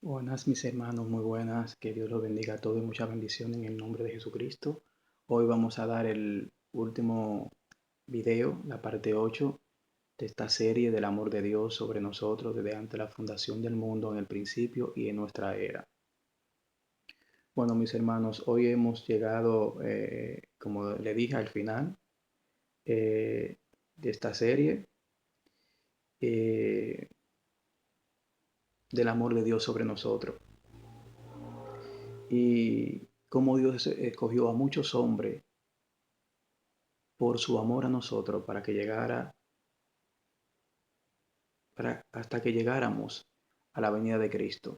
Buenas mis hermanos, muy buenas, que Dios los bendiga a todos y mucha bendición en el nombre de Jesucristo. Hoy vamos a dar el último video, la parte 8 de esta serie del amor de Dios sobre nosotros desde antes de la fundación del mundo, en el principio y en nuestra era. Bueno mis hermanos, hoy hemos llegado, como le dije, al final de esta serie eh, del amor de Dios sobre nosotros. Y cómo Dios escogió a muchos hombres por su amor a nosotros para que llegara, hasta que llegáramos a la venida de Cristo.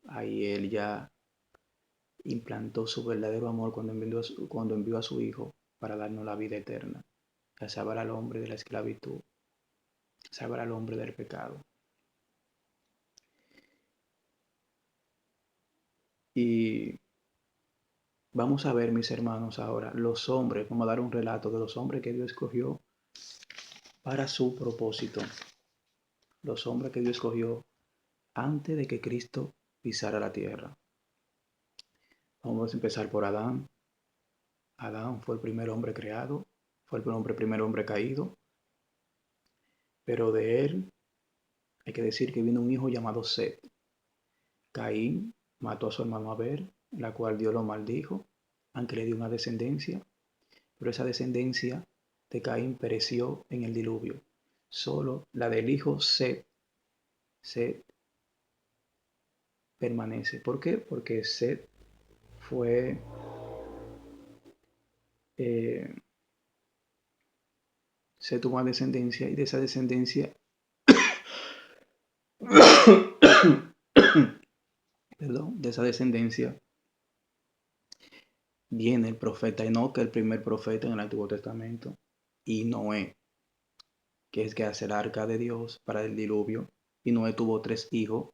Ahí Él ya implantó su verdadero amor cuando envió a su Hijo para darnos la vida eterna, a salvar al hombre de la esclavitud, salvar al hombre del pecado. Y vamos a ver, mis hermanos, ahora los hombres, vamos a dar un relato de los hombres que Dios escogió para su propósito, los hombres que Dios escogió antes de que Cristo pisara la tierra. Vamos a empezar por Adán. Adán fue el primer hombre creado, fue el primer hombre caído, pero de él hay que decir que vino un hijo llamado Set. Caín mató a su hermano Abel, la cual Dios lo maldijo, aunque le dio una descendencia, pero esa descendencia de Caín pereció en el diluvio. Solo la del hijo Set permanece. ¿Por qué? Porque Set fue eh, Set tuvo una descendencia y de esa descendencia perdón, de esa descendencia viene el profeta Enoch, el primer profeta en el Antiguo Testamento, y Noé, que es que hace el arca de Dios para el diluvio. Y Noé tuvo 3 hijos,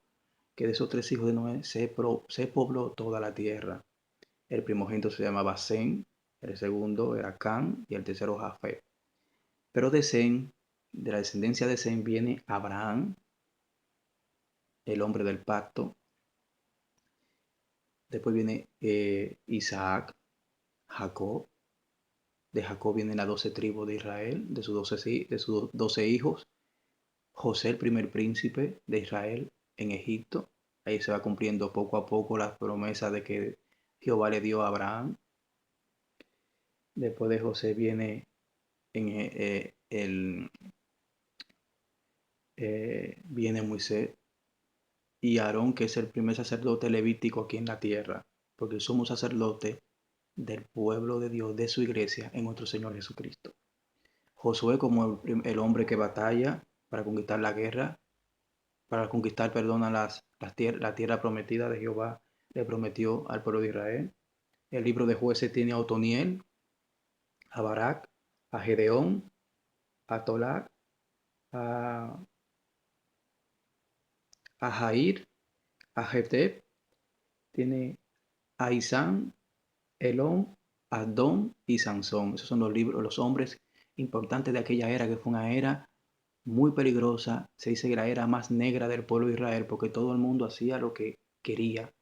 que de esos 3 hijos de Noé se pobló toda la tierra. El primogénito se llamaba Sem, el segundo era Cam y el tercero Jafet. Pero de Sem, de la descendencia de Sem, viene Abraham, el hombre del pacto. Después viene Isaac, Jacob. De Jacob vienen las 12 tribus de Israel, de sus 12 hijos. José, el primer príncipe de Israel en Egipto. Ahí se va cumpliendo poco a poco las promesas de que Jehová le dio a Abraham. Después de José viene en, viene Moisés y Aarón, que es el primer sacerdote levítico aquí en la tierra, porque somos sacerdotes del pueblo de Dios, de su iglesia, en nuestro Señor Jesucristo. Josué como el hombre que batalla para conquistar la guerra, para conquistar, perdona, la tierra prometida de Jehová le prometió al pueblo de Israel. El libro de Jueces tiene a Otoniel, a Barak, a Gedeón, a Tolac, a, a Jair, a Jetep, tiene a Isán, Elón, Adón y Sansón. Esos son los libros, los hombres importantes de aquella era, que fue una era muy peligrosa. Se dice que la era más negra del pueblo de Israel, porque todo el mundo hacía lo que quería.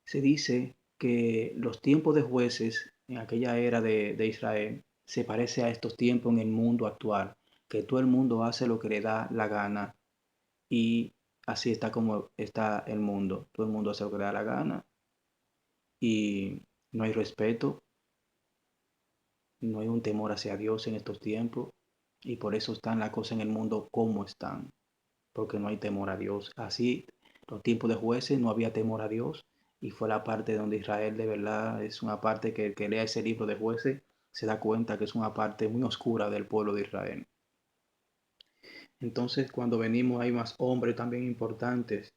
Se dice que los tiempos de jueces en aquella era de Israel se parece a estos tiempos en el mundo actual, que todo el mundo hace lo que le da la gana y así está como está el mundo. Todo el mundo hace lo que le da la gana y no hay respeto, no hay un temor hacia Dios en estos tiempos y por eso están las cosas en el mundo como están, porque no hay temor a Dios. Así, los tiempos de jueces no había temor a Dios y fue la parte donde Israel de verdad es una parte que el que lea ese libro de jueces se da cuenta que es una parte muy oscura del pueblo de Israel. Entonces, cuando venimos hay más hombres también importantes,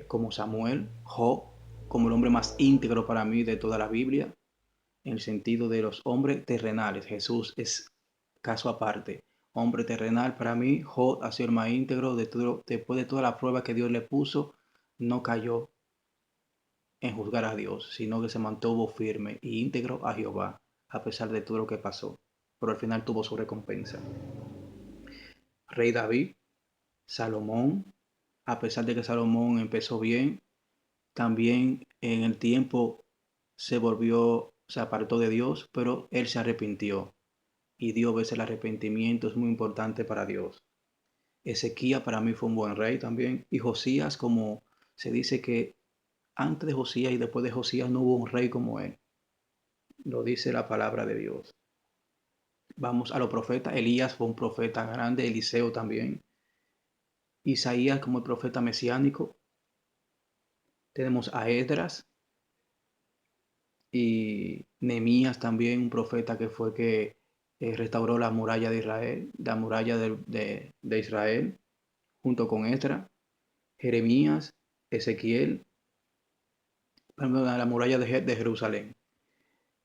como Samuel, Job, como el hombre más íntegro para mí de toda la Biblia, en el sentido de los hombres terrenales. Jesús es caso aparte. Hombre terrenal, para mí, Job ha sido el más íntegro de todo, después de toda la prueba que Dios le puso, no cayó en juzgar a Dios, sino que se mantuvo firme y íntegro a Jehová, a pesar de todo lo que pasó. Pero al final tuvo su recompensa. Rey David, Salomón, a pesar de que Salomón empezó bien, también en el tiempo se apartó de Dios, pero él se arrepintió. Y Dios ve el arrepentimiento, es muy importante para Dios. Ezequías para mí fue un buen rey también. Y Josías, como se dice que antes de Josías y después de Josías no hubo un rey como él. Lo dice la palabra de Dios. Vamos a los profetas. Elías fue un profeta grande, Eliseo también. Isaías como el profeta mesiánico. Tenemos a Esdras y Nehemías también, un profeta que fue que restauró la muralla de Israel, la muralla de Israel, junto con Esdras. Jeremías, Ezequiel, la muralla de Jerusalén.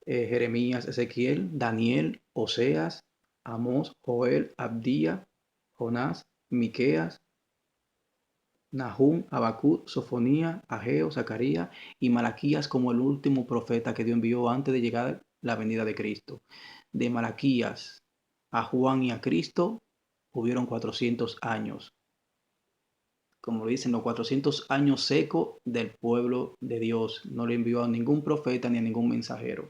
Jeremías, Ezequiel, Daniel, Oseas, Amós, Joel, Abdía, Jonás, Miqueas, Nahum, Habacuc, Sofonía, Ageo, Zacarías y Malaquías como el último profeta que Dios envió antes de llegar la venida de Cristo. De Malaquías a Juan y a Cristo hubieron 400 años. Como lo dicen, los 400 años secos del pueblo de Dios. No le envió a ningún profeta ni a ningún mensajero.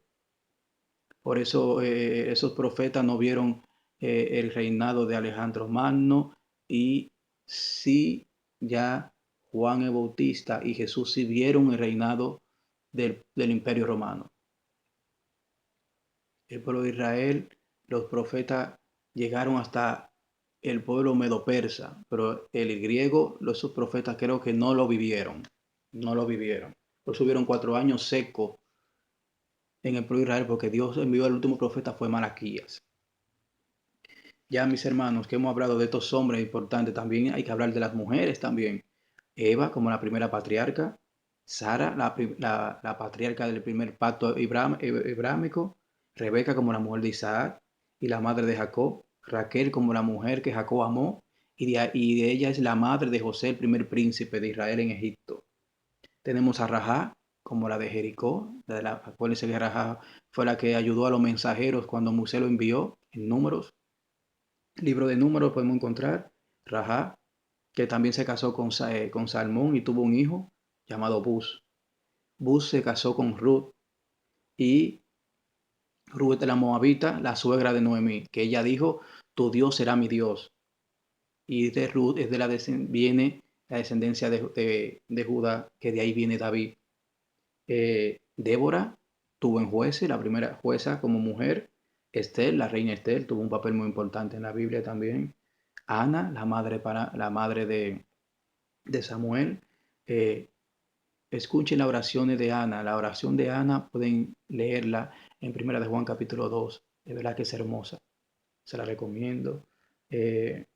Por eso esos profetas no vieron el reinado de Alejandro Magno y sí ya Juan el Bautista y Jesús sí vieron el reinado del Imperio Romano. El pueblo de Israel, los profetas llegaron hasta el pueblo medo-persa, pero el griego, esos profetas creo que no lo vivieron, no lo vivieron. Por eso hubieron 4 años secos en el pueblo de Israel, porque Dios envió al último profeta fue Malaquías. Ya mis hermanos, que hemos hablado de estos hombres importantes, también hay que hablar de las mujeres también. Eva como la primera patriarca, Sara la patriarca del primer pacto ibrámico, Rebeca como la mujer de Isaac y la madre de Jacob, Raquel como la mujer que Jacob amó y de ella es la madre de José, el primer príncipe de Israel en Egipto. Tenemos a Rahab como la de Jericó, acuérdense que Rahab fue la que ayudó a los mensajeros cuando Moisés lo envió en Números. Libro de Números podemos encontrar Rahab, que también se casó con Salmón y tuvo un hijo llamado Bus. Bus se casó con Ruth y Ruth de la Moabita, la suegra de Noemí, que ella dijo, tu Dios será mi Dios. Y de Ruth es viene la descendencia de Judá, que de ahí viene David. Débora tuvo en jueces, la primera jueza como mujer. Esther, la reina Esther, tuvo un papel muy importante en la Biblia también. Ana, la madre de Samuel. Eh, Escuchen las oraciones de Ana. La oración de Ana pueden leerla en Primera de Juan capítulo 2. De verdad que es hermosa. Se la recomiendo. Eh,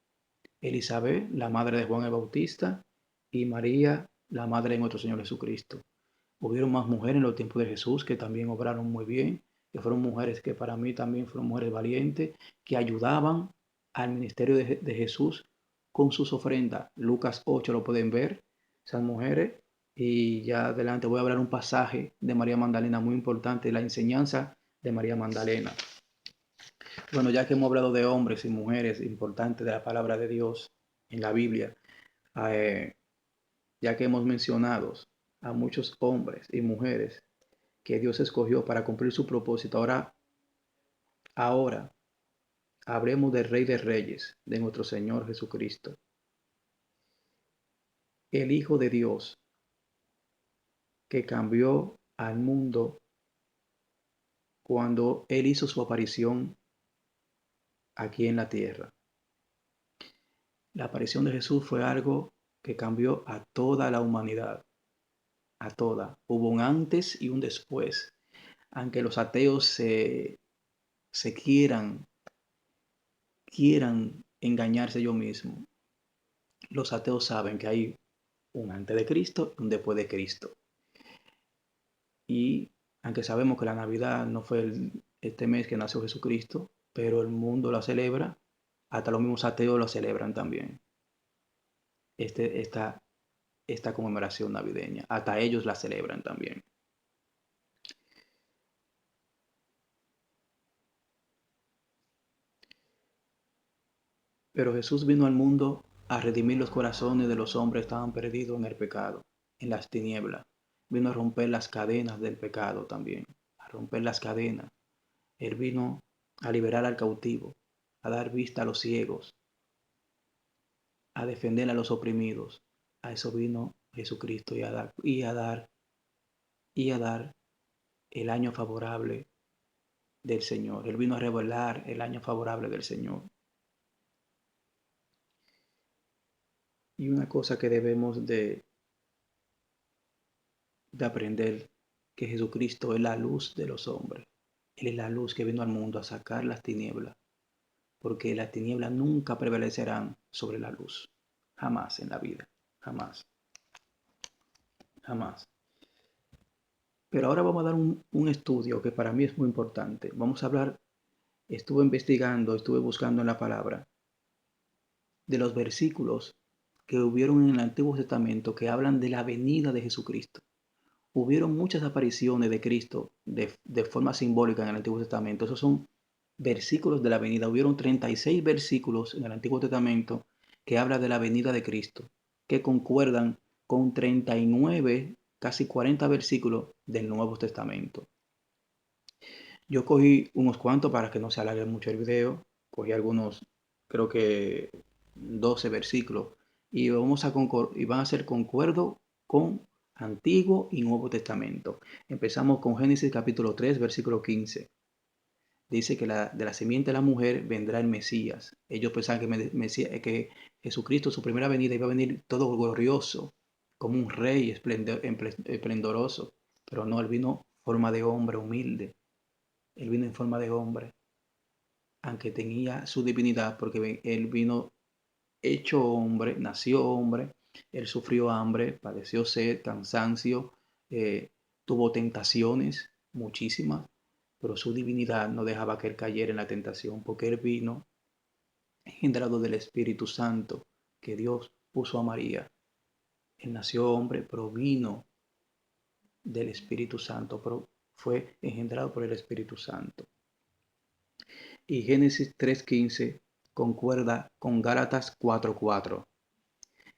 Elizabeth, la madre de Juan el Bautista. Y María, la madre de nuestro Señor Jesucristo. Hubieron más mujeres en los tiempos de Jesús que también obraron muy bien, que fueron mujeres que para mí también fueron mujeres valientes, que ayudaban al ministerio de Jesús con sus ofrendas. Lucas 8 lo pueden ver, esas mujeres. Y ya adelante voy a hablar un pasaje de María Magdalena muy importante, la enseñanza de María Magdalena. Bueno, ya que hemos hablado de hombres y mujeres importantes de la palabra de Dios en la Biblia, eh, ya que hemos mencionado a muchos hombres y mujeres que Dios escogió para cumplir su propósito. Ahora hablemos del Rey de Reyes, de nuestro Señor Jesucristo, el Hijo de Dios, que cambió al mundo cuando Él hizo su aparición aquí en la tierra. La aparición de Jesús fue algo que cambió a toda la humanidad, a toda. Hubo un antes y un después. Aunque los ateos se quieran engañarse ellos mismos, los ateos saben que hay un antes de Cristo y un después de Cristo. Y aunque sabemos que la Navidad no fue este mes que nació Jesucristo, pero el mundo la celebra, hasta los mismos ateos lo celebran también. Esta, esta conmemoración navideña, hasta ellos la celebran también. Pero Jesús vino al mundo a redimir los corazones de los hombres que estaban perdidos en el pecado, en las tinieblas. Vino a romper las cadenas del pecado también, a romper las cadenas. Él vino a liberar al cautivo, a dar vista a los ciegos, a defender a los oprimidos. A eso vino Jesucristo y a dar el año favorable del Señor. Él vino a revelar el año favorable del Señor. Y una cosa que debemos de aprender, que Jesucristo es la luz de los hombres. Él es la luz que vino al mundo a sacar las tinieblas, porque las tinieblas nunca prevalecerán sobre la luz. Jamás en la vida, jamás, jamás. Pero ahora vamos a dar un estudio que para mí es muy importante. Vamos a hablar, estuve investigando, estuve buscando en la palabra, de los versículos que hubieron en el Antiguo Testamento que hablan de la venida de Jesucristo. Hubieron muchas apariciones de Cristo de forma simbólica en el Antiguo Testamento. Esos son versículos de la venida. Hubieron 36 versículos en el Antiguo Testamento que hablan de la venida de Cristo, que concuerdan con 39, casi 40 versículos del Nuevo Testamento. Yo cogí unos cuantos para que no se alargue mucho el video. Cogí algunos, creo que 12 versículos. Y van a ser concuerdo con Antiguo y Nuevo Testamento. Empezamos con Génesis capítulo 3, versículo 15. Dice que de la simiente de la mujer vendrá el Mesías. Ellos pensaban que Jesucristo, su primera venida, iba a venir todo glorioso, como un rey esplendoroso. Pero no, él vino en forma de hombre humilde. Él vino en forma de hombre, aunque tenía su divinidad, porque él vino hecho hombre, nació hombre, él sufrió hambre, padeció sed, cansancio, tuvo tentaciones, muchísimas, pero su divinidad no dejaba que él cayera en la tentación, porque él vino engendrado del Espíritu Santo que Dios puso a María. Él nació hombre, pero vino del Espíritu Santo, pero fue engendrado por el Espíritu Santo. Y Génesis 3:15 concuerda con Gálatas 4:4.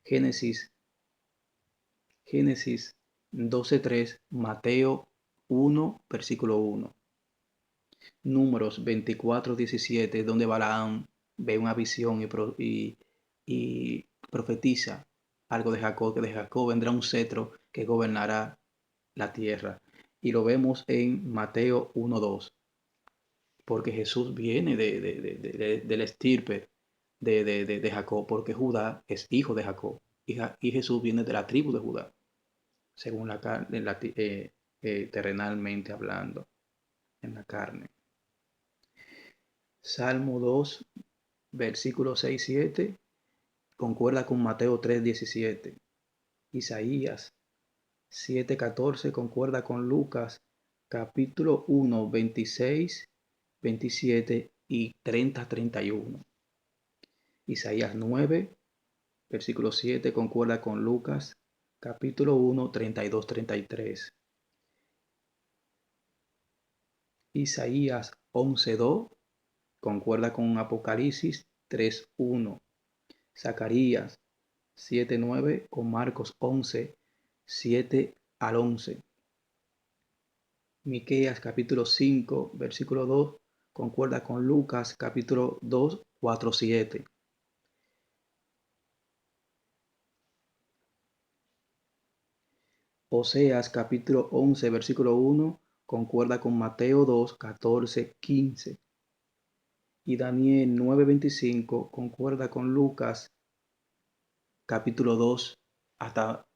Génesis, Génesis 12:3, Mateo 1, versículo 1. Números 24:17, donde Balaam ve una visión y profetiza algo de Jacob, que de Jacob vendrá un cetro que gobernará la tierra. Y lo vemos en Mateo 1:2. Porque Jesús viene del estirpe de Jacob, porque Judá es hijo de Jacob, y Jesús viene de la tribu de Judá, según la carne, terrenalmente hablando, en la carne. Salmo 2, versículos 6 y 7, concuerda con Mateo 3:17. Isaías 7:14 concuerda con Lucas capítulo 1, 26, 27 y 30-31. Isaías 9, versículo 7, concuerda con Lucas, capítulo 1, 32-33. Isaías 11:2, concuerda con Apocalipsis 3:1. Zacarías 7:9 con Marcos 11, 7 al 11. Miqueas capítulo 5, versículo 2, concuerda con Lucas capítulo 2, 4, 7. Oseas capítulo 11, versículo 1, concuerda con Mateo 2, 14, 15. Y Daniel 9:25 concuerda con Lucas capítulo 2, hasta,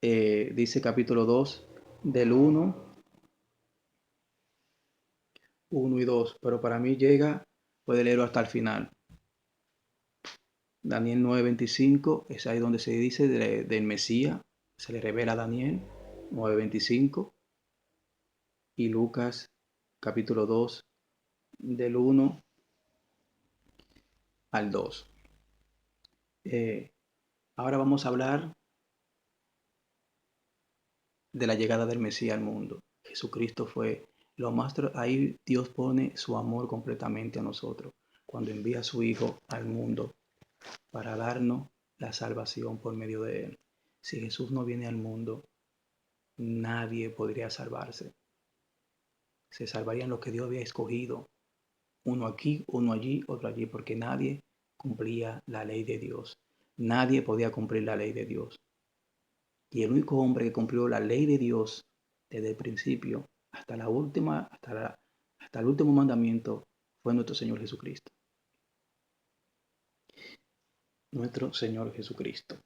dice capítulo 2, del 1 y 2, pero para mí puede leerlo hasta el final. Daniel 9:25, es ahí donde se dice del Mesías, se le revela a Daniel 9:25, y Lucas capítulo 2, del 1 al 2. Ahora vamos a hablar de la llegada del Mesías al mundo. Jesucristo fue lo más, ahí Dios pone su amor completamente a nosotros, cuando envía a su Hijo al mundo para darnos la salvación por medio de él. Si Jesús no viene al mundo, nadie podría salvarse. Se salvarían los que Dios había escogido, uno aquí, uno allí, otro allí, porque nadie cumplía la ley de Dios. Nadie podía cumplir la ley de Dios. Y el único hombre que cumplió la ley de Dios desde el principio hasta hasta el último mandamiento fue nuestro Señor Jesucristo. Nuestro Señor Jesucristo.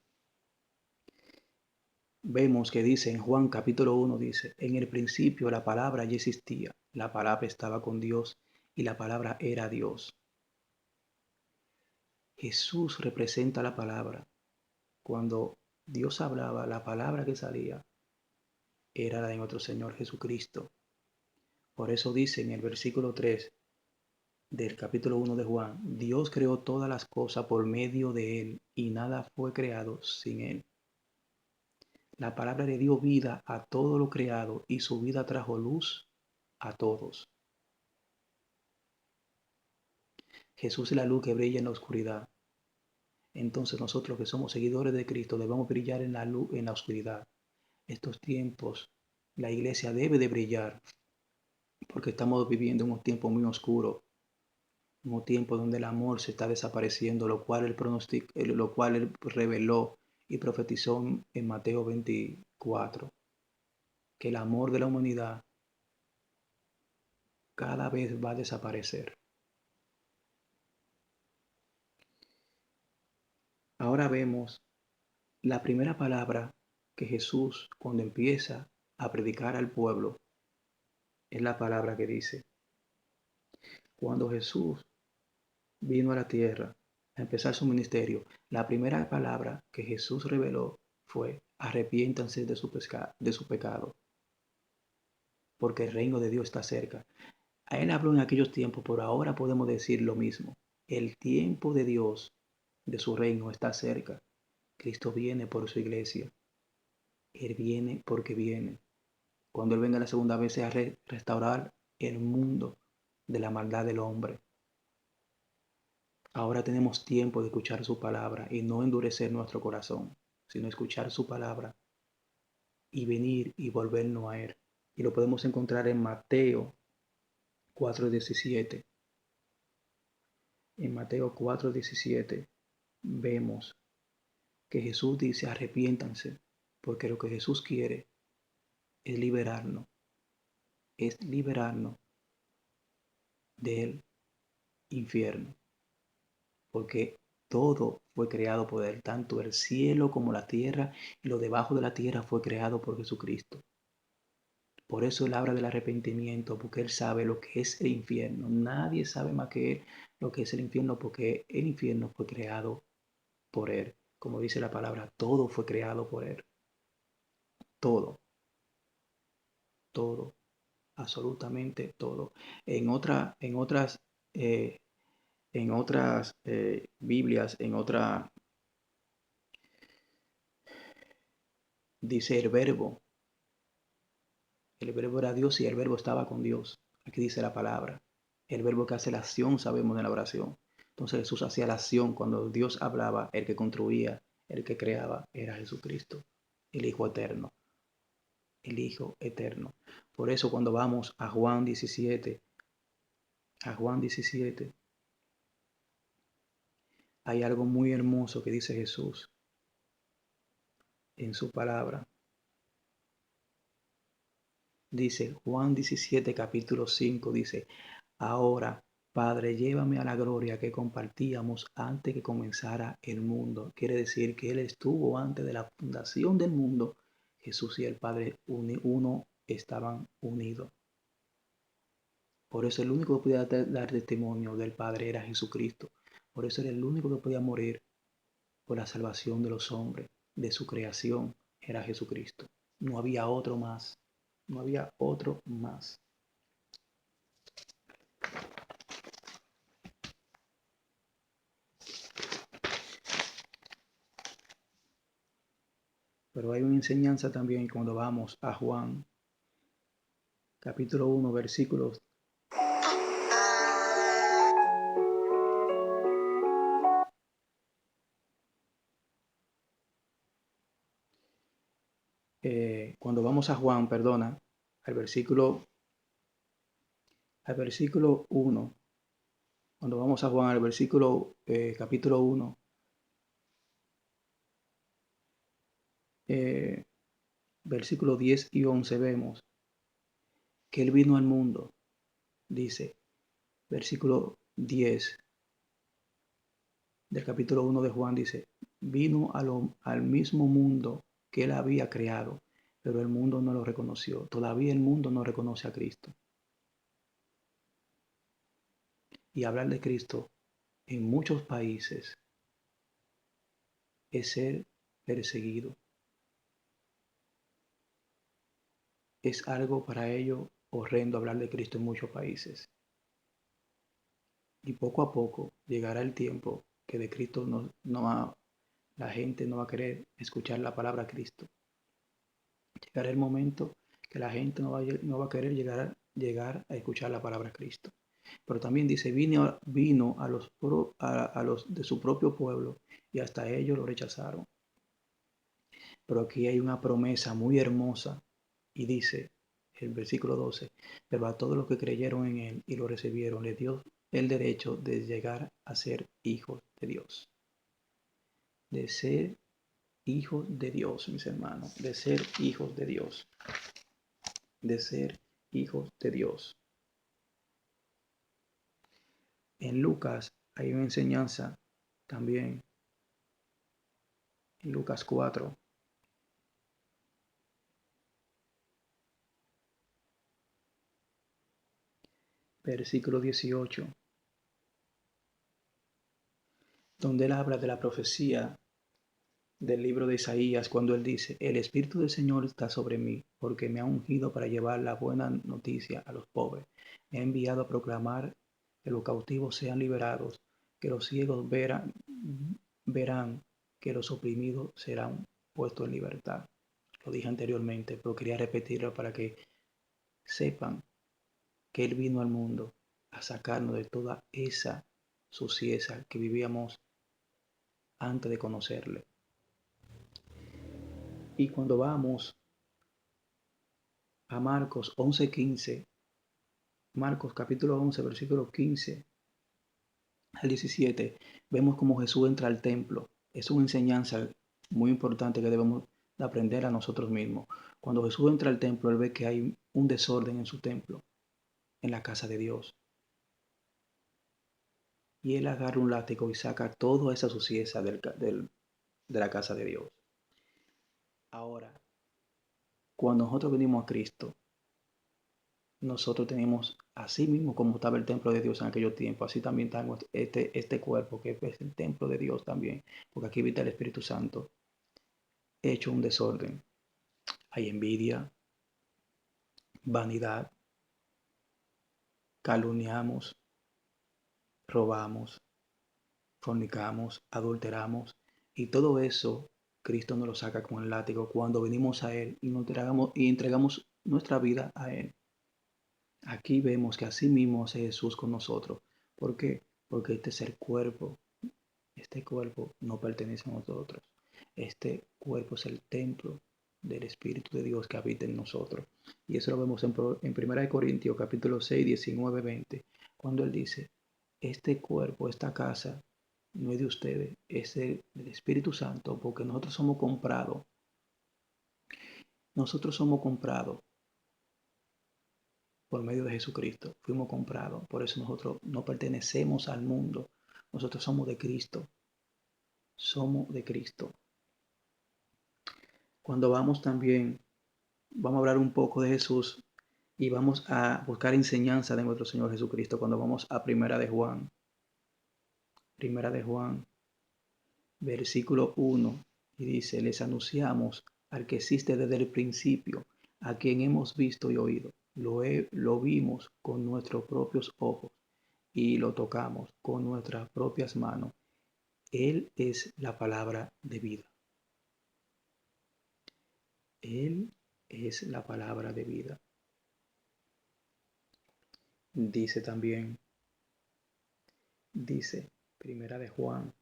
Vemos que dice en Juan capítulo 1, dice, en el principio la palabra ya existía, la palabra estaba con Dios y la palabra era Dios. Jesús representa la palabra. Cuando Dios hablaba, la palabra que salía era la de nuestro Señor Jesucristo. Por eso dice en el versículo 3 del capítulo 1 de Juan, Dios creó todas las cosas por medio de Él y nada fue creado sin Él. La palabra le dio vida a todo lo creado y su vida trajo luz a todos. Jesús es la luz que brilla en la oscuridad. Entonces nosotros que somos seguidores de Cristo debemos brillar en la luz, en la oscuridad. Estos tiempos, la iglesia debe de brillar porque estamos viviendo unos tiempos muy oscuros, unos tiempos donde el amor se está desapareciendo, lo cual él reveló y profetizó en Mateo 24, que el amor de la humanidad cada vez va a desaparecer. Ahora vemos la primera palabra que Jesús, cuando empieza a predicar al pueblo, es la palabra que dice, cuando Jesús vino a la tierra a empezar su ministerio, la primera palabra que Jesús reveló fue, arrepiéntanse de su pecado, porque el reino de Dios está cerca. A él habló en aquellos tiempos, pero ahora podemos decir lo mismo. El tiempo de Dios, de su reino, está cerca. Cristo viene por su iglesia. Él viene porque viene. Cuando Él venga la segunda vez es a restaurar el mundo de la maldad del hombre. Ahora tenemos tiempo de escuchar su palabra y no endurecer nuestro corazón, sino escuchar su palabra y venir y volvernos a Él. Y lo podemos encontrar en Mateo 4:17. En Mateo 4:17 vemos que Jesús dice arrepiéntanse, porque lo que Jesús quiere es liberarnos del infierno, porque todo fue creado por Él, tanto el cielo como la tierra y lo debajo de la tierra fue creado por Jesucristo. Por eso Él habla del arrepentimiento, porque Él sabe lo que es el infierno. Nadie sabe más que Él lo que es el infierno, porque el infierno fue creado por Él. Como dice la palabra, todo fue creado por Él. Todo, todo, absolutamente todo. Eh, en otras Biblias, dice el verbo era Dios y el verbo estaba con Dios. Aquí dice la palabra. El verbo que hace la acción, sabemos de la oración. Entonces Jesús hacía la acción cuando Dios hablaba, el que construía, el que creaba, era Jesucristo, el Hijo eterno, el Hijo eterno. Por eso cuando vamos a Juan 17, hay algo muy hermoso que dice Jesús en su palabra. Dice Juan 17, capítulo 5, dice, ahora, Padre, llévame a la gloria que compartíamos antes que comenzara el mundo. Quiere decir que Él estuvo antes de la fundación del mundo. Jesús y el Padre uno estaban unidos. Por eso el único que podía dar testimonio del Padre era Jesucristo. Por eso era el único que podía morir por la salvación de los hombres, de su creación, era Jesucristo. No había otro más. No había otro más. Pero hay una enseñanza también cuando vamos a Juan, capítulo 1, versículos cuando vamos a Juan, perdona, al versículo 1, cuando vamos a Juan, al versículo, capítulo 1, versículo 10 y 11, vemos que Él vino al mundo, dice, versículo 10 del capítulo 1 de Juan, dice, vino al mismo mundo que Él había creado, pero el mundo no lo reconoció. Todavía el mundo no reconoce a Cristo. Y hablar de Cristo en muchos países es ser perseguido. Es algo para ellos horrendo hablar de Cristo en muchos países. Y poco a poco llegará el tiempo que de Cristo la gente no va a querer escuchar la palabra Cristo. Llegará el momento que la gente no va a querer llegar a escuchar la palabra Cristo. Pero también dice, vino a los de su propio pueblo y hasta ellos lo rechazaron. Pero aquí hay una promesa muy hermosa y dice el versículo 12, pero a todos los que creyeron en Él y lo recibieron, le dio el derecho de llegar a ser hijos de Dios. De ser hijos de Dios, mis hermanos, de ser hijos de Dios, de ser hijos de Dios. En Lucas hay una enseñanza también, en Lucas 4, versículo 18, donde él habla de la profecía del libro de Isaías, cuando él dice, el Espíritu del Señor está sobre mí, porque me ha ungido para llevar la buena noticia a los pobres. Me ha enviado a proclamar que los cautivos sean liberados, que los ciegos verán, que los oprimidos serán puestos en libertad. Lo dije anteriormente, pero quería repetirlo para que sepan que Él vino al mundo a sacarnos de toda esa suciedad que vivíamos antes de conocerle. Y cuando vamos a Marcos 11:15, Marcos capítulo 11, versículo 15 al 17, vemos como Jesús entra al templo. Es una enseñanza muy importante que debemos de aprender a nosotros mismos. Cuando Jesús entra al templo, Él ve que hay un desorden en su templo, en la casa de Dios. Y Él agarra un látigo y saca toda esa suciedad de la casa de Dios. Ahora, cuando nosotros venimos a Cristo, nosotros tenemos, así mismo como estaba el templo de Dios en aquellos tiempos, así también tenemos este cuerpo que es el templo de Dios también, porque aquí habita el Espíritu Santo, hecho un desorden. Hay envidia, vanidad, calumniamos, robamos, fornicamos, adulteramos, y todo eso Cristo nos lo saca con el látigo cuando venimos a Él y entregamos nuestra vida a Él. Aquí vemos que así mismo hace Jesús con nosotros. ¿Por qué? Porque este es el cuerpo. Este cuerpo no pertenece a nosotros. Este cuerpo es el templo del Espíritu de Dios que habita en nosotros. Y eso lo vemos en 1 Corintios capítulo 6, 19, 20, cuando él dice, este cuerpo, esta casa, no es de ustedes, es del Espíritu Santo, porque nosotros somos comprados. Nosotros somos comprados por medio de Jesucristo. Fuimos comprados. Por eso nosotros no pertenecemos al mundo. Nosotros somos de Cristo. Somos de Cristo. Cuando vamos también, vamos a hablar un poco de Jesús y vamos a buscar enseñanza de nuestro Señor Jesucristo cuando vamos a Primera de Juan, versículo 1, y dice, les anunciamos al que existe desde el principio, a quien hemos visto y oído. Lo vimos con nuestros propios ojos y lo tocamos con nuestras propias manos. Él es la palabra de vida. Él es la palabra de vida. Dice también, dice, Primera de Juan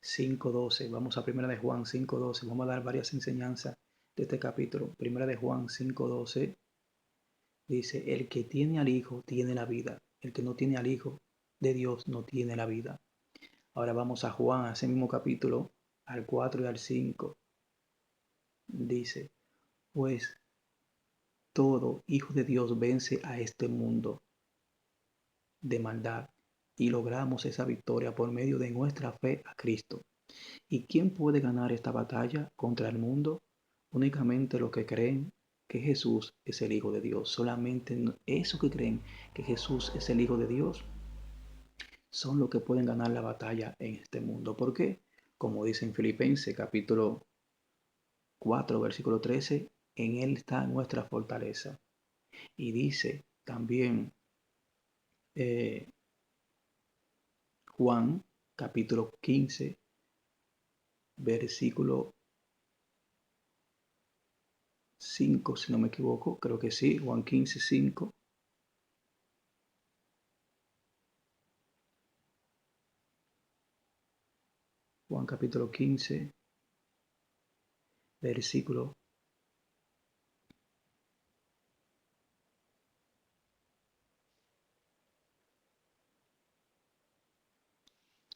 5:12, vamos a Primera de Juan 5:12, vamos a dar varias enseñanzas de este capítulo, primera de Juan 5:12, dice, el que tiene al Hijo tiene la vida, el que no tiene al Hijo de Dios no tiene la vida. Ahora vamos a Juan, a ese mismo capítulo, al 4 y al 5, dice, pues todo hijo de Dios vence a este mundo de maldad y logramos esa victoria por medio de nuestra fe a Cristo. ¿Y quién puede ganar esta batalla contra el mundo? Únicamente los que creen que Jesús es el Hijo de Dios. Solamente esos que creen que Jesús es el Hijo de Dios son los que pueden ganar la batalla en este mundo. ¿Por qué? Como dice en Filipenses capítulo 4, versículo 13, en Él está nuestra fortaleza. Y dice también eh, Juan capítulo 15, versículo 5, si no me equivoco, creo que sí, Juan 15, 5. Juan capítulo 15, versículo.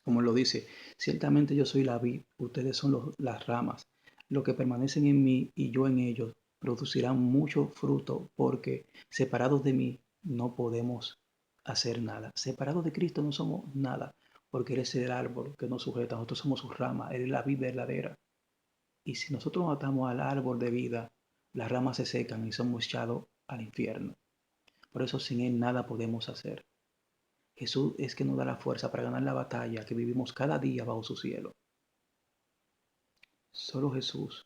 Como lo dice, ciertamente yo soy la vid, ustedes son las ramas. Los que permanecen en mí y yo en ellos producirán mucho fruto, porque separados de mí no podemos hacer nada. Separados de Cristo no somos nada, porque Él es el árbol que nos sujeta, nosotros somos su rama, Él es la vid verdadera. Y si nosotros nos atamos al árbol de vida, las ramas se secan y somos echados al infierno. Por eso sin Él nada podemos hacer. Jesús es que nos da la fuerza para ganar la batalla que vivimos cada día bajo su cielo. Solo Jesús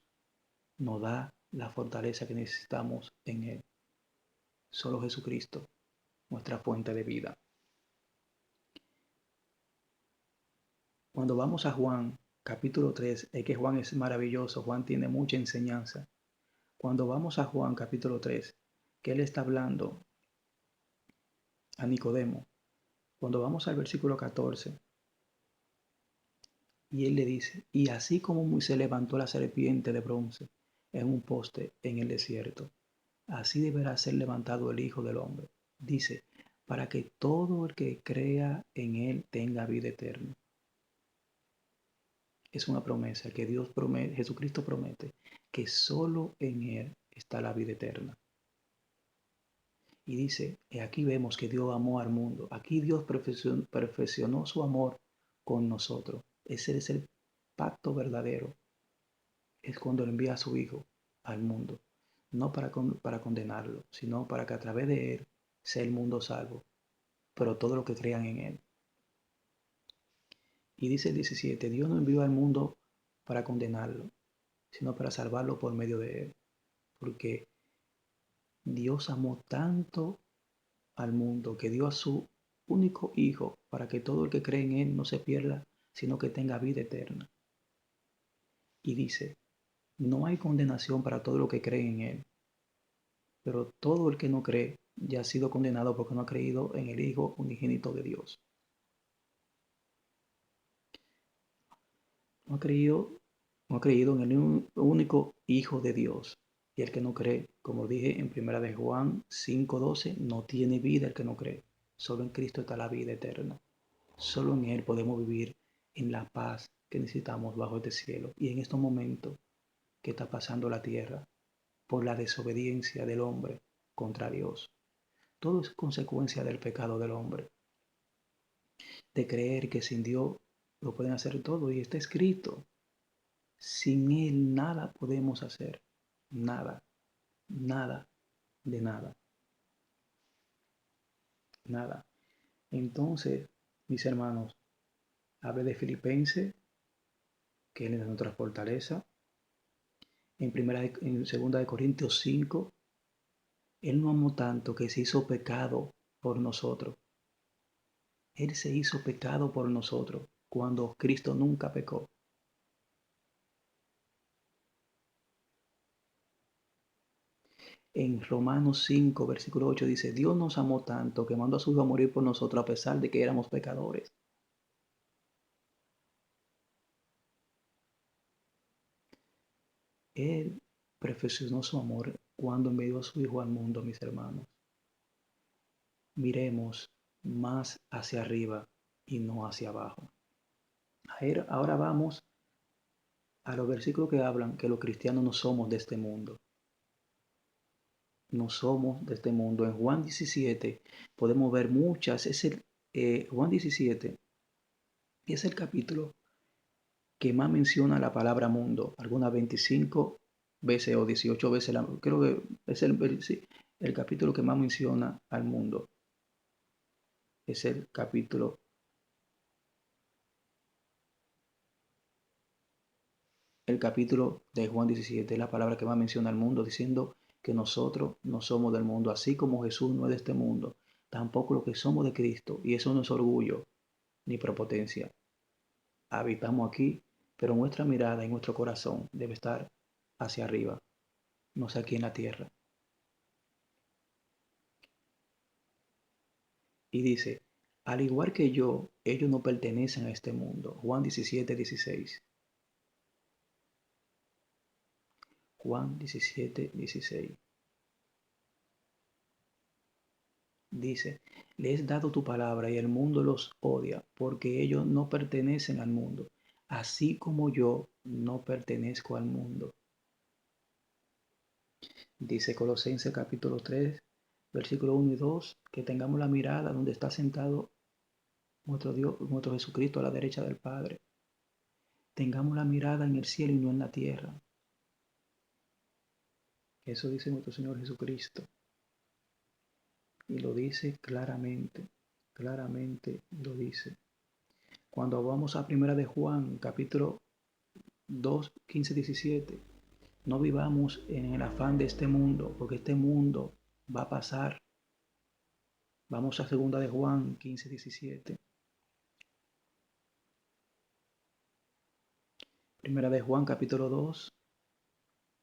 nos da la fortaleza que necesitamos en Él. Solo Jesucristo, nuestra fuente de vida. Cuando vamos a Juan, capítulo 3, es que Juan es maravilloso, Juan tiene mucha enseñanza. Cuando vamos a Juan, capítulo 3, que Él está hablando a Nicodemo, cuando vamos al versículo 14, y Él le dice, y así como Moisés levantó la serpiente de bronce en un poste en el desierto, así deberá ser levantado el Hijo del Hombre. Dice, para que todo el que crea en Él tenga vida eterna. Es una promesa que Dios promete, Jesucristo promete, que solo en Él está la vida eterna. Y dice, aquí vemos que Dios amó al mundo. Aquí Dios perfeccionó su amor con nosotros. Ese es el pacto verdadero. Es cuando Él envía a su Hijo al mundo. No para condenarlo, sino para que a través de Él sea el mundo salvo. Pero todos los que crean en Él. Y dice el 17, Dios no envió al mundo para condenarlo, sino para salvarlo por medio de Él. Porque Dios amó tanto al mundo que dio a su único Hijo para que todo el que cree en Él no se pierda, sino que tenga vida eterna. Y dice, no hay condenación para todo lo que cree en Él, pero todo el que no cree ya ha sido condenado porque no ha creído en el Hijo unigénito de Dios. No ha creído, no ha creído en el único Hijo de Dios. Y el que no cree, como dije en primera de Juan 5:12, no tiene vida el que no cree. Solo en Cristo está la vida eterna. Solo en Él podemos vivir en la paz que necesitamos bajo este cielo. Y en estos momentos que está pasando la tierra por la desobediencia del hombre contra Dios. Todo es consecuencia del pecado del hombre. De creer que sin Dios lo pueden hacer todo. Y está escrito. Sin Él nada podemos hacer. Nada. Nada. De nada. Nada. Entonces, mis hermanos, hable de Filipenses, que Él es nuestra fortaleza. En segunda de Corintios 5, Él no amó tanto que se hizo pecado por nosotros. Él se hizo pecado por nosotros cuando Cristo nunca pecó. En Romanos 5, versículo 8 dice, Dios nos amó tanto que mandó a su Hijo a morir por nosotros a pesar de que éramos pecadores. Él perfeccionó su amor cuando envió a su Hijo al mundo, mis hermanos. Miremos más hacia arriba y no hacia abajo. Ahora vamos a los versículos que hablan que los cristianos no somos de este mundo. No somos de este mundo. En Juan 17 podemos ver muchas. Juan 17 es el capítulo que más menciona la palabra mundo. Algunas 25 veces o 18 veces. Creo que es el capítulo que más menciona al mundo. Es el capítulo de Juan 17, la palabra que más menciona al mundo, diciendo que nosotros no somos del mundo, así como Jesús no es de este mundo, tampoco lo que somos de Cristo, y eso no es orgullo ni prepotencia. Habitamos aquí, pero nuestra mirada y nuestro corazón debe estar hacia arriba, no sé, aquí en la tierra. Y dice, al igual que yo, ellos no pertenecen a este mundo. Juan 17, 16. Juan 17, 16. Dice, le he dado tu palabra y el mundo los odia, porque ellos no pertenecen al mundo, así como yo no pertenezco al mundo. Dice Colosenses capítulo 3, versículo 1 y 2, que tengamos la mirada donde está sentado nuestro Dios, nuestro Jesucristo a la derecha del Padre. Tengamos la mirada en el cielo y no en la tierra. Eso dice nuestro Señor Jesucristo. Y lo dice claramente, claramente lo dice. Cuando vamos a primera de Juan, capítulo 2, 15, 17, no vivamos en el afán de este mundo, porque este mundo va a pasar. Vamos a segunda de Juan 15, 17. Primera de Juan, capítulo 2,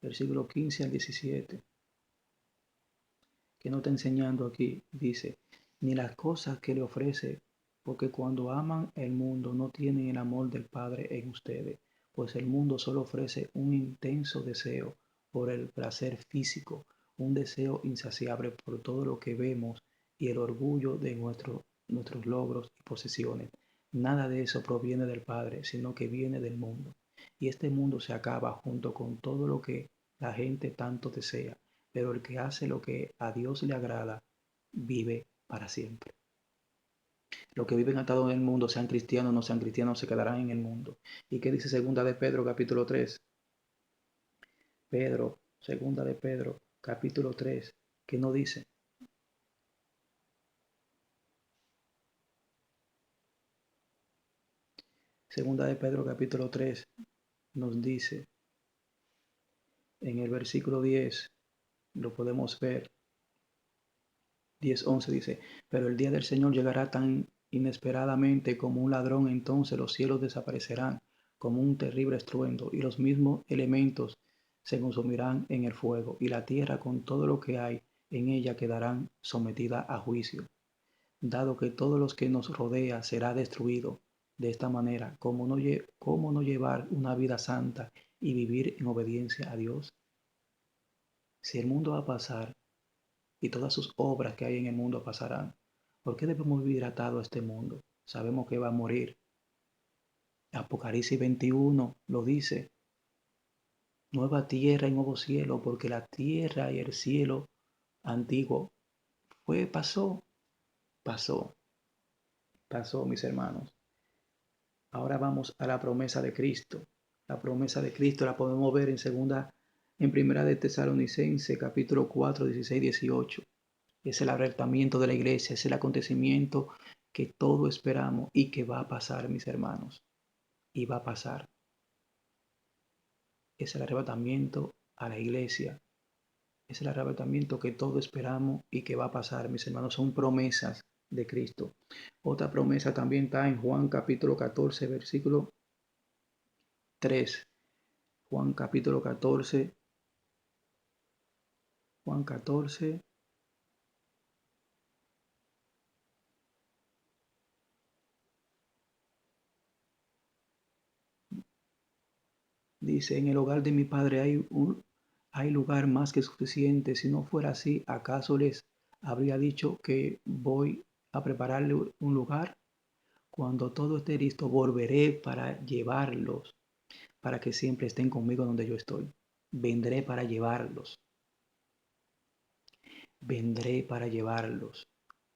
versículo 15 al 17. Que no está enseñando aquí, dice, ni las cosas que le ofrece, porque cuando aman el mundo no tienen el amor del Padre en ustedes, pues el mundo solo ofrece un intenso deseo por el placer físico, un deseo insaciable por todo lo que vemos y el orgullo de nuestros logros y posesiones. Nada de eso proviene del Padre, sino que viene del mundo. Y este mundo se acaba junto con todo lo que la gente tanto desea, pero el que hace lo que a Dios le agrada, vive para siempre. Los que viven atados en el mundo, sean cristianos o no sean cristianos, se quedarán en el mundo. ¿Y qué dice segunda de Pedro, capítulo 3? Segunda de Pedro, capítulo 3, ¿qué no dice? Segunda de Pedro, capítulo 3, nos dice, en el versículo 10, lo podemos ver, 10:11 dice, pero el día del Señor llegará tan inesperadamente como un ladrón, entonces los cielos desaparecerán como un terrible estruendo y los mismos elementos se consumirán en el fuego y la tierra con todo lo que hay en ella quedarán sometida a juicio. Dado que todos los que nos rodea será destruido de esta manera, ¿cómo no llevar una vida santa y vivir en obediencia a Dios? Si el mundo va a pasar, y todas sus obras que hay en el mundo pasarán. ¿Por qué debemos vivir atados a este mundo? Sabemos que va a morir. Apocalipsis 21 lo dice. Nueva tierra y nuevo cielo, porque la tierra y el cielo antiguo pasó, pasó, mis hermanos. Ahora vamos a la promesa de Cristo. La promesa de Cristo la podemos ver en primera de Tesalonicenses, capítulo 4, 16, 18. Es el arrebatamiento de la iglesia, es el acontecimiento que todos esperamos y que va a pasar, mis hermanos. Y va a pasar. Es el arrebatamiento a la iglesia. Es el arrebatamiento que todos esperamos y que va a pasar, mis hermanos. Son promesas de Cristo. Otra promesa también está en Juan capítulo 14, versículo 3. Juan capítulo 14. Juan 14. Dice, en el hogar de mi padre hay lugar más que suficiente. Si no fuera así, ¿acaso les habría dicho que voy a prepararle un lugar? Cuando todo esté listo, volveré para llevarlos, para que siempre estén conmigo donde yo estoy. Vendré para llevarlos. Vendré para llevarlos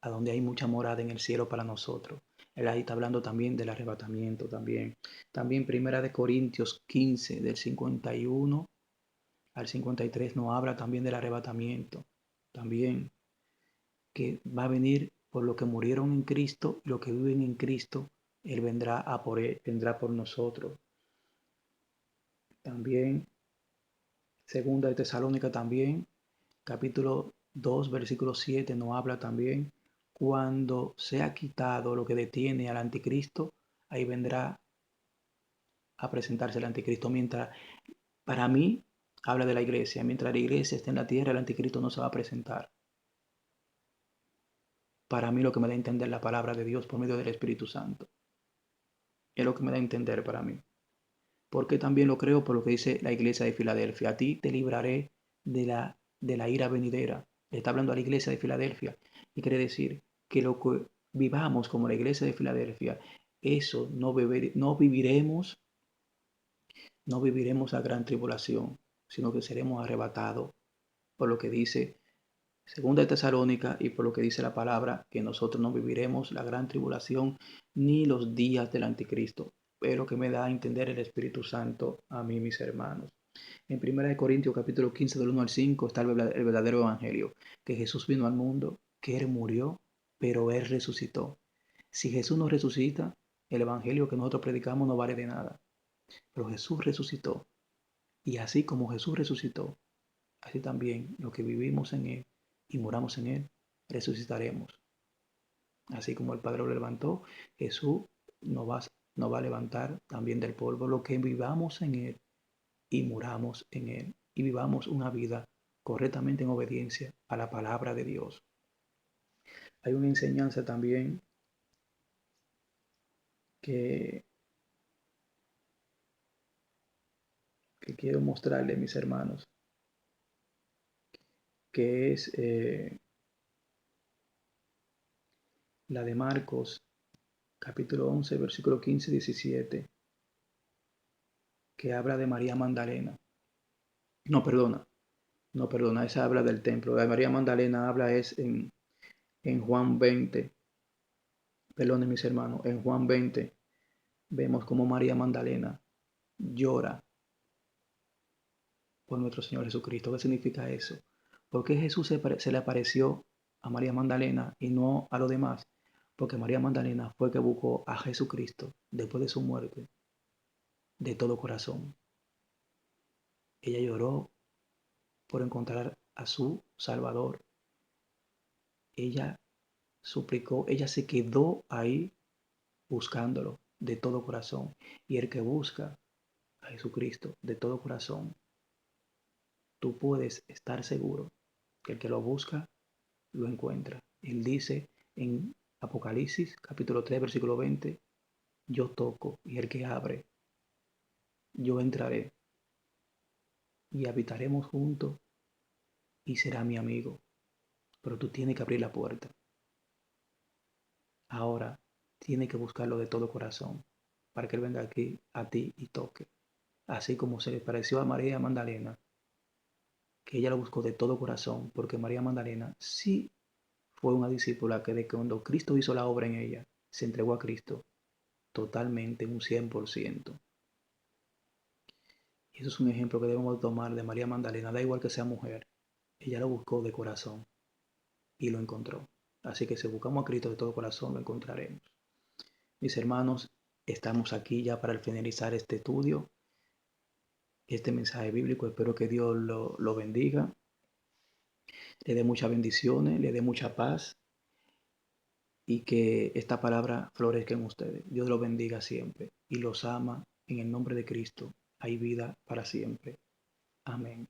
a donde hay mucha morada en el cielo para nosotros. Él ahí está hablando también del arrebatamiento también. También Primera de Corintios 15, del 51 al 53, nos habla también del arrebatamiento. También que va a venir por los que murieron en Cristo, los que viven en Cristo, Él vendrá a por él, vendrá por nosotros. También, segunda de Tesalónica también, capítulo 2, versículo 7, nos habla también, cuando sea quitado lo que detiene al anticristo, ahí vendrá a presentarse el anticristo. Mientras, para mí, habla de la iglesia, mientras la iglesia esté en la tierra, el anticristo no se va a presentar. Para mí lo que me da a entender la palabra de Dios por medio del Espíritu Santo. Es lo que me da a entender para mí. Porque también lo creo por lo que dice la iglesia de Filadelfia. A ti te libraré de la ira venidera. Está hablando a la iglesia de Filadelfia. Y quiere decir que lo que vivamos como la iglesia de Filadelfia, eso no viviremos la gran tribulación, sino que seremos arrebatados por lo que dice Segunda de Tesalónica y por lo que dice la palabra, que nosotros no viviremos la gran tribulación ni los días del anticristo. Pero que me da a entender el Espíritu Santo a mí, mis hermanos. En 1 Corintios capítulo 15 del 1 al 5 está el verdadero evangelio, que Jesús vino al mundo, que Él murió, pero Él resucitó. Si Jesús no resucita, el evangelio que nosotros predicamos no vale de nada. Pero Jesús resucitó. Y así como Jesús resucitó, así también los que vivimos en Él y muramos en Él, resucitaremos. Así como el Padre lo levantó, Jesús nos va a levantar también del polvo, lo que vivamos en Él y muramos en Él y vivamos una vida correctamente en obediencia a la palabra de Dios. Hay una enseñanza también que, que quiero mostrarle, mis hermanos, que es la de Marcos, capítulo 11, versículo 15 y 17, que habla de María Magdalena. No, perdona, no, perdona, esa habla del templo. La de María Magdalena habla es en Juan 20. Perdone, mis hermanos, en Juan 20 vemos como María Magdalena llora por nuestro Señor Jesucristo. ¿Qué significa eso? ¿Por qué Jesús se le apareció a María Magdalena y no a los demás? Porque María Magdalena fue que buscó a Jesucristo después de su muerte de todo corazón. Ella lloró por encontrar a su Salvador. Ella suplicó, ella se quedó ahí buscándolo de todo corazón. Y el que busca a Jesucristo de todo corazón, tú puedes estar seguro que el que lo busca, lo encuentra. Él dice en Apocalipsis capítulo 3 versículo 20, yo toco y el que abre, yo entraré y habitaremos juntos y será mi amigo. Pero tú tienes que abrir la puerta. Ahora tienes que buscarlo de todo corazón para que Él venga aquí a ti y toque. Así como se le pareció a María Magdalena, que ella lo buscó de todo corazón, porque María Magdalena sí fue una discípula que de cuando Cristo hizo la obra en ella, se entregó a Cristo totalmente, un 100%. Y eso es un ejemplo que debemos tomar de María Magdalena, da igual que sea mujer, ella lo buscó de corazón y lo encontró. Así que si buscamos a Cristo de todo corazón, lo encontraremos. Mis hermanos, estamos aquí ya para finalizar este estudio, este mensaje bíblico. Espero que Dios lo bendiga, le dé muchas bendiciones, le dé mucha paz y que esta palabra florezca en ustedes. Dios los bendiga siempre y los ama en el nombre de Cristo. Hay vida para siempre. Amén.